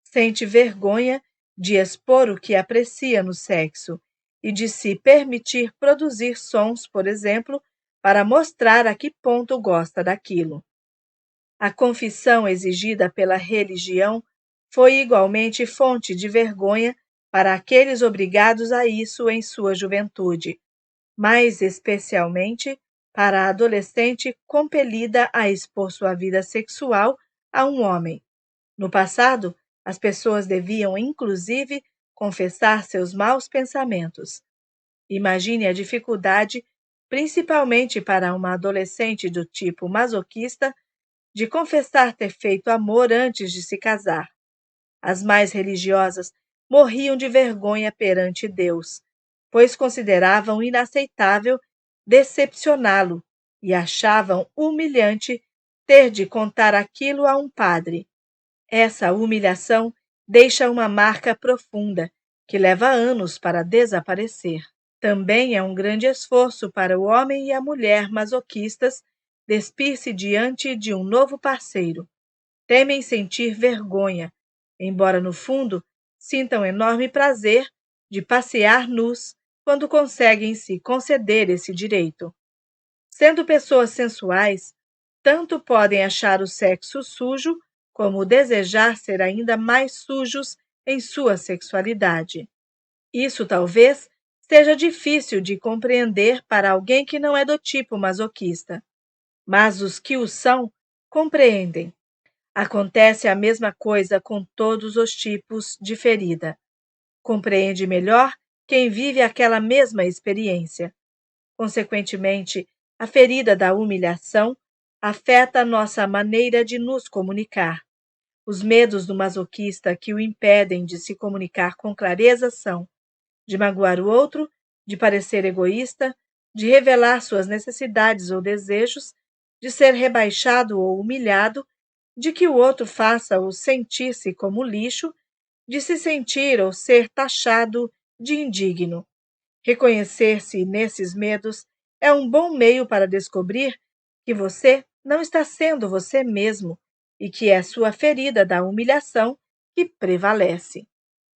Sente vergonha de expor o que aprecia no sexo e de se permitir produzir sons, por exemplo, para mostrar a que ponto gosta daquilo. A confissão exigida pela religião foi igualmente fonte de vergonha para aqueles obrigados a isso em sua juventude, mais especialmente para a adolescente compelida a expor sua vida sexual a um homem. No passado, as pessoas deviam, inclusive, confessar seus maus pensamentos. Imagine a dificuldade, principalmente para uma adolescente do tipo masoquista, de confessar ter feito amor antes de se casar. As mais religiosas morriam de vergonha perante Deus, pois consideravam inaceitável decepcioná-lo e achavam humilhante ter de contar aquilo a um padre. Essa humilhação deixa uma marca profunda, que leva anos para desaparecer. Também é um grande esforço para o homem e a mulher masoquistas despir-se diante de um novo parceiro. Temem sentir vergonha, embora no fundo sintam enorme prazer de passear nus quando conseguem se conceder esse direito. Sendo pessoas sensuais, tanto podem achar o sexo sujo, como desejar ser ainda mais sujos em sua sexualidade. Isso talvez seja difícil de compreender para alguém que não é do tipo masoquista, mas os que o são compreendem. Acontece a mesma coisa com todos os tipos de ferida. Compreende melhor quem vive aquela mesma experiência. Consequentemente, a ferida da humilhação afeta nossa maneira de nos comunicar. Os medos do masoquista que o impedem de se comunicar com clareza são de magoar o outro, de parecer egoísta, de revelar suas necessidades ou desejos, de ser rebaixado ou humilhado, de que o outro faça-o sentir-se como lixo, de se sentir ou ser taxado de indigno. Reconhecer-se nesses medos é um bom meio para descobrir que você não está sendo você mesmo e que é sua ferida da humilhação que prevalece.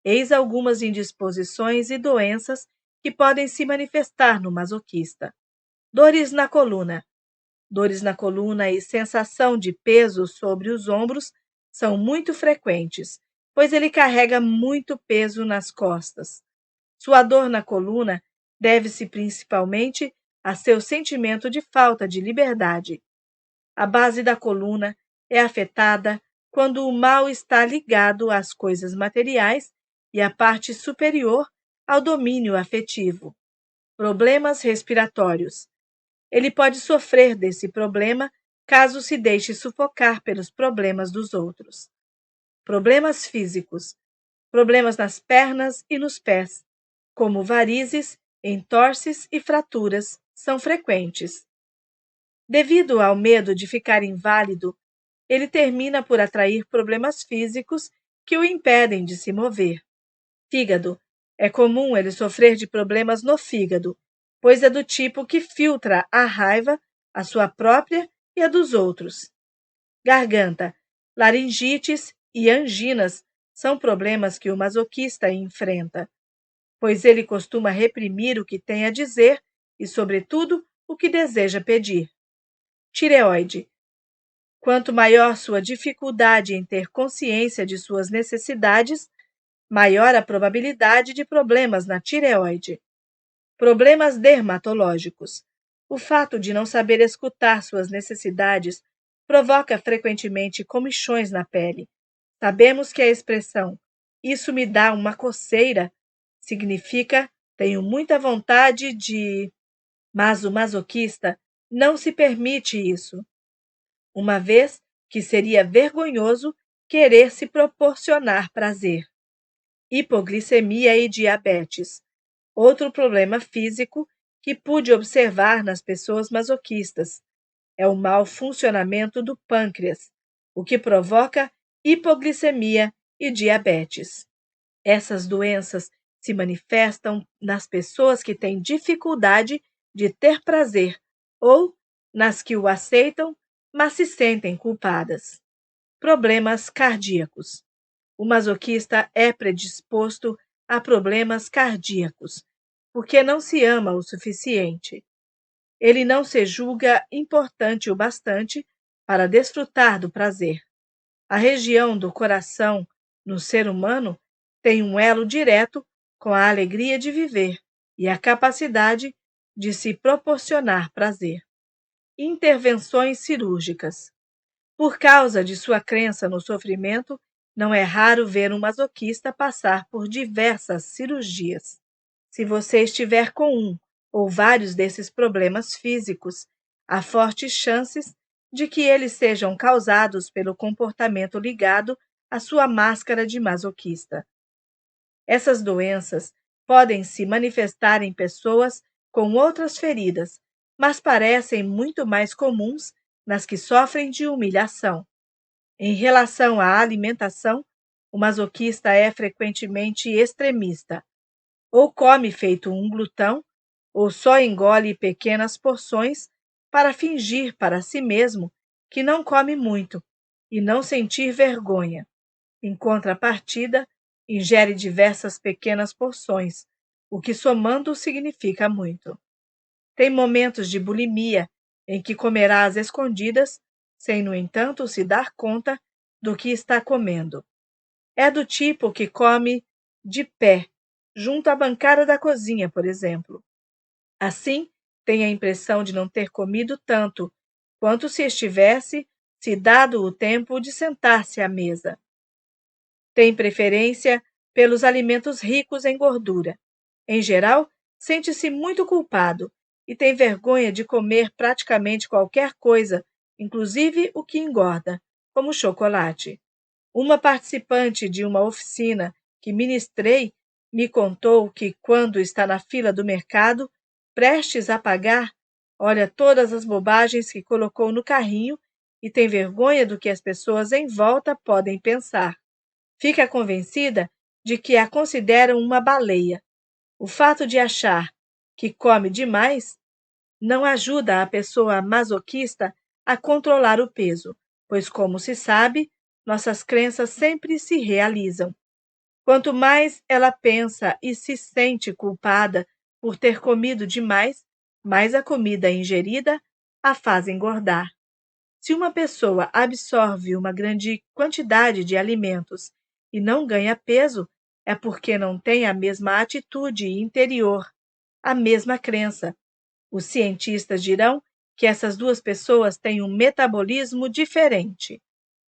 Eis algumas indisposições e doenças que podem se manifestar no masoquista. Dores na coluna. Dores na coluna e sensação de peso sobre os ombros são muito frequentes, pois ele carrega muito peso nas costas. Sua dor na coluna deve-se principalmente a seu sentimento de falta de liberdade. A base da coluna é afetada quando o mal está ligado às coisas materiais e a parte superior ao domínio afetivo. Problemas respiratórios. Ele pode sofrer desse problema caso se deixe sufocar pelos problemas dos outros. Problemas físicos. Problemas nas pernas e nos pés, como varizes, entorses e fraturas, são frequentes. Devido ao medo de ficar inválido, ele termina por atrair problemas físicos que o impedem de se mover. Fígado. É comum ele sofrer de problemas no fígado, pois é do tipo que filtra a raiva, a sua própria e a dos outros. Garganta. Laringites e anginas são problemas que o masoquista enfrenta, pois ele costuma reprimir o que tem a dizer e, sobretudo, o que deseja pedir. Tireoide. Quanto maior sua dificuldade em ter consciência de suas necessidades, maior a probabilidade de problemas na tireoide. Problemas dermatológicos. O fato de não saber escutar suas necessidades provoca frequentemente comichões na pele. Sabemos que a expressão "isso me dá uma coceira" significa "tenho muita vontade de", mas o masoquista não se permite isso, uma vez que seria vergonhoso querer se proporcionar prazer. Hipoglicemia e diabetes. Outro problema físico que pude observar nas pessoas masoquistas é o mau funcionamento do pâncreas, o que provoca hipoglicemia e diabetes. Essas doenças se manifestam nas pessoas que têm dificuldade de ter prazer ou nas que o aceitam, mas se sentem culpadas. Problemas cardíacos. O masoquista é predisposto a problemas cardíacos, porque não se ama o suficiente. Ele não se julga importante o bastante para desfrutar do prazer. A região do coração no ser humano tem um elo direto com a alegria de viver e a capacidade de se proporcionar prazer. Intervenções cirúrgicas. Por causa de sua crença no sofrimento, não é raro ver um masoquista passar por diversas cirurgias. Se você estiver com um ou vários desses problemas físicos, há fortes chances de que eles sejam causados pelo comportamento ligado à sua máscara de masoquista. Essas doenças podem se manifestar em pessoas com outras feridas, mas parecem muito mais comuns nas que sofrem de humilhação. Em relação à alimentação, o masoquista é frequentemente extremista. Ou come feito um glutão, ou só engole pequenas porções para fingir para si mesmo que não come muito e não sentir vergonha. Em contrapartida, ingere diversas pequenas porções, o que somando significa muito. Tem momentos de bulimia em que comerá às escondidas, sem, no entanto, se dar conta do que está comendo. É do tipo que come de pé, junto à bancada da cozinha, por exemplo. Assim, tem a impressão de não ter comido tanto quanto se estivesse se dado o tempo de sentar-se à mesa. Tem preferência pelos alimentos ricos em gordura. Em geral, sente-se muito culpado e tem vergonha de comer praticamente qualquer coisa, inclusive o que engorda, como chocolate. Uma participante de uma oficina que ministrei me contou que, quando está na fila do mercado, prestes a pagar, olha todas as bobagens que colocou no carrinho e tem vergonha do que as pessoas em volta podem pensar. Fica convencida de que a consideram uma baleia. O fato de achar que come demais não ajuda a pessoa masoquista a controlar o peso, pois, como se sabe, nossas crenças sempre se realizam. Quanto mais ela pensa e se sente culpada por ter comido demais, mais a comida ingerida a faz engordar. Se uma pessoa absorve uma grande quantidade de alimentos e não ganha peso, é porque não tem a mesma atitude interior, a mesma crença. Os cientistas dirão que essas duas pessoas têm um metabolismo diferente.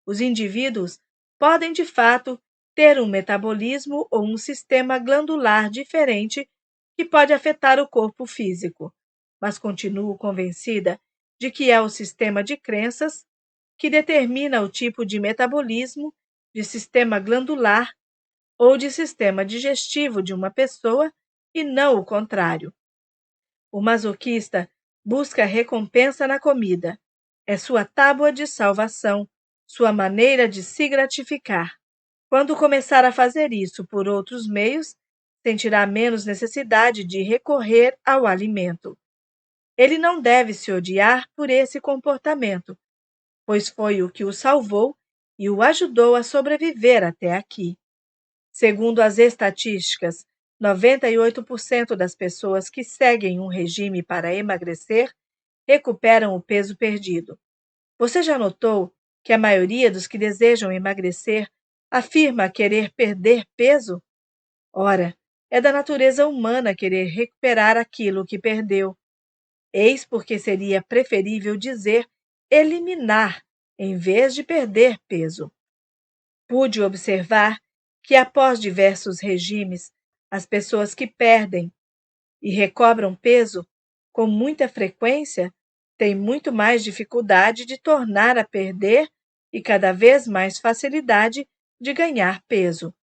Os indivíduos podem, de fato, ter um metabolismo ou um sistema glandular diferente que pode afetar o corpo físico, mas continuo convencida de que é o sistema de crenças que determina o tipo de metabolismo, de sistema glandular ou de sistema digestivo de uma pessoa e não o contrário. O masoquista busca recompensa na comida. É sua tábua de salvação, sua maneira de se gratificar. Quando começar a fazer isso por outros meios, sentirá menos necessidade de recorrer ao alimento. Ele não deve se odiar por esse comportamento, pois foi o que o salvou e o ajudou a sobreviver até aqui. Segundo as estatísticas, 98% das pessoas que seguem um regime para emagrecer recuperam o peso perdido. Você já notou que a maioria dos que desejam emagrecer afirma querer perder peso? Ora, é da natureza humana querer recuperar aquilo que perdeu. Eis porque seria preferível dizer eliminar em vez de perder peso. Pude observar que, após diversos regimes, as pessoas que perdem e recobram peso com muita frequência têm muito mais dificuldade de tornar a perder e cada vez mais facilidade de ganhar peso.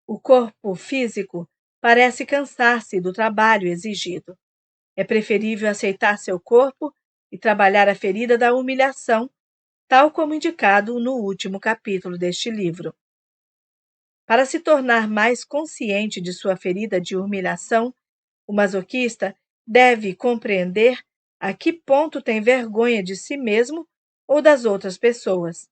O corpo físico parece cansar-se do trabalho exigido. É preferível aceitar seu corpo e trabalhar a ferida da humilhação, tal como indicado no último capítulo deste livro. Para se tornar mais consciente de sua ferida de humilhação, o masoquista deve compreender a que ponto tem vergonha de si mesmo ou das outras pessoas.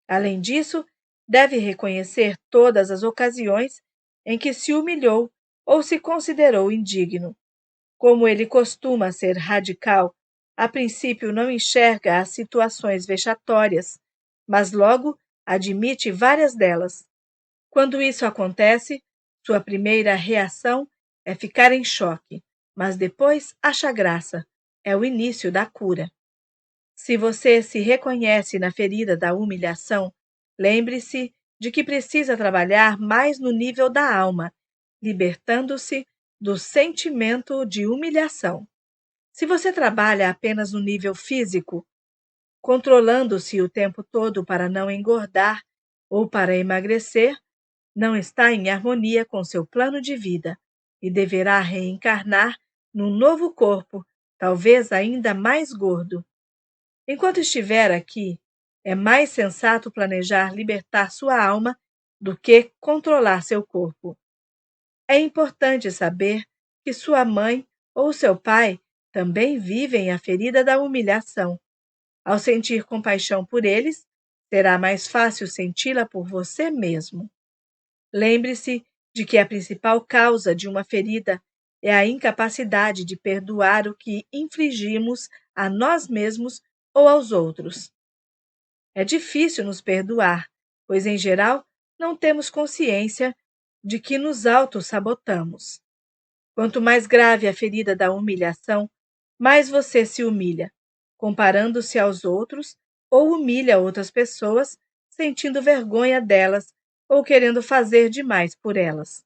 Além disso, deve reconhecer todas as ocasiões em que se humilhou ou se considerou indigno. Como ele costuma ser radical, a princípio não enxerga as situações vexatórias, mas logo admite várias delas. Quando isso acontece, sua primeira reação é ficar em choque, mas depois acha graça. É o início da cura. Se você se reconhece na ferida da humilhação, lembre-se de que precisa trabalhar mais no nível da alma, libertando-se do sentimento de humilhação. Se você trabalha apenas no nível físico, controlando-se o tempo todo para não engordar ou para emagrecer, não está em harmonia com seu plano de vida e deverá reencarnar num novo corpo, talvez ainda mais gordo. Enquanto estiver aqui, é mais sensato planejar libertar sua alma do que controlar seu corpo. É importante saber que sua mãe ou seu pai também vivem a ferida da humilhação. Ao sentir compaixão por eles, será mais fácil senti-la por você mesmo. Lembre-se de que a principal causa de uma ferida é a incapacidade de perdoar o que infligimos a nós mesmos ou aos outros. É difícil nos perdoar, pois, em geral, não temos consciência de que nos auto-sabotamos. Quanto mais grave a ferida da humilhação, mais você se humilha, comparando-se aos outros ou humilha outras pessoas, sentindo vergonha delas ou querendo fazer demais por elas.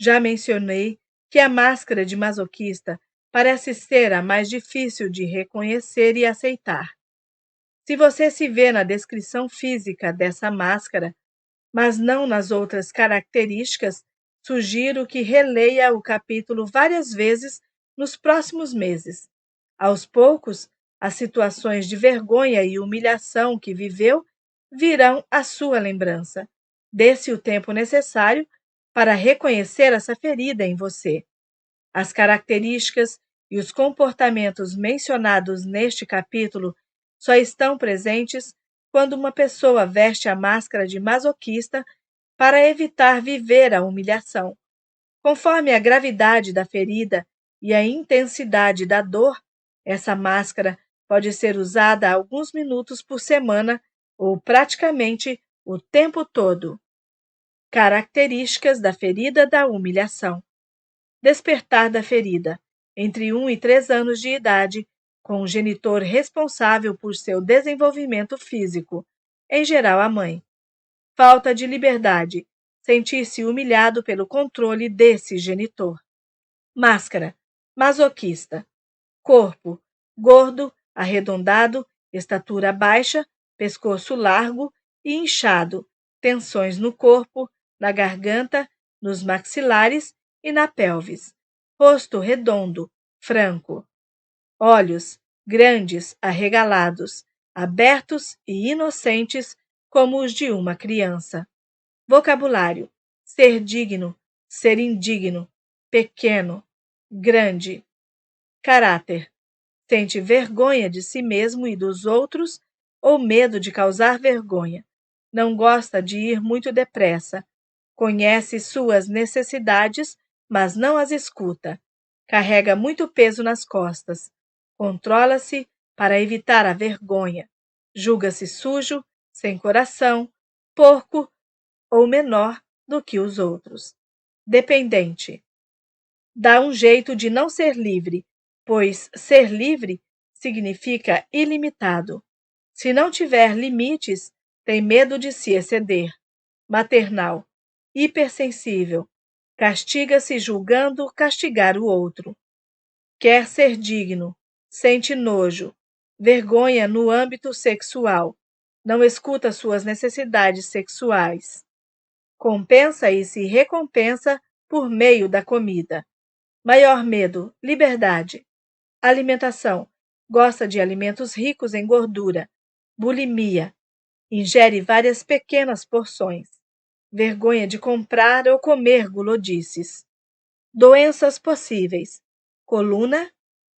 Já mencionei que a máscara de masoquista parece ser a mais difícil de reconhecer e aceitar. Se você se vê na descrição física dessa máscara, mas não nas outras características, sugiro que releia o capítulo várias vezes nos próximos meses. Aos poucos, as situações de vergonha e humilhação que viveu virão à sua lembrança. Dê-se o tempo necessário para reconhecer essa ferida em você. As características e os comportamentos mencionados neste capítulo só estão presentes quando uma pessoa veste a máscara de masoquista para evitar viver a humilhação. Conforme a gravidade da ferida e a intensidade da dor, essa máscara pode ser usada alguns minutos por semana ou praticamente o tempo todo. Características da ferida da humilhação. Despertar da ferida. Entre 1 e 3 anos de idade, com o genitor responsável por seu desenvolvimento físico, em geral a mãe. Falta de liberdade. Sentir-se humilhado pelo controle desse genitor. Máscara. Masoquista. Corpo. Gordo, arredondado, estatura baixa, pescoço largo e inchado, tensões no corpo, na garganta, nos maxilares e na pelvis. Rosto redondo, franco. Olhos grandes, arregalados, abertos e inocentes como os de uma criança. Vocabulário: ser digno, ser indigno, pequeno, grande. Caráter: sente vergonha de si mesmo e dos outros ou medo de causar vergonha. Não gosta de ir muito depressa. Conhece suas necessidades, mas não as escuta. Carrega muito peso nas costas. Controla-se para evitar a vergonha. Julga-se sujo, sem coração, porco ou menor do que os outros. Dependente: dá um jeito de não ser livre, pois ser livre significa ilimitado. Se não tiver limites, tem medo de se exceder. Maternal: hipersensível. Castiga-se julgando castigar o outro. Quer ser digno. Sente nojo, vergonha no âmbito sexual. Não escuta suas necessidades sexuais. Compensa e se recompensa por meio da comida. Maior medo: liberdade. Alimentação: gosta de alimentos ricos em gordura. Bulimia: ingere várias pequenas porções. Vergonha de comprar ou comer gulodices. Doenças possíveis: coluna,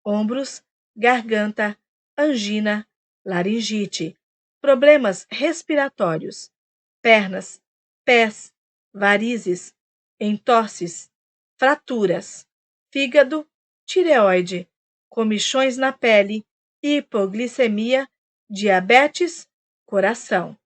ombros, garganta, angina, laringite. Problemas respiratórios: pernas, pés, varizes, entorses, fraturas, fígado, tireoide, comichões na pele, hipoglicemia, diabetes, coração.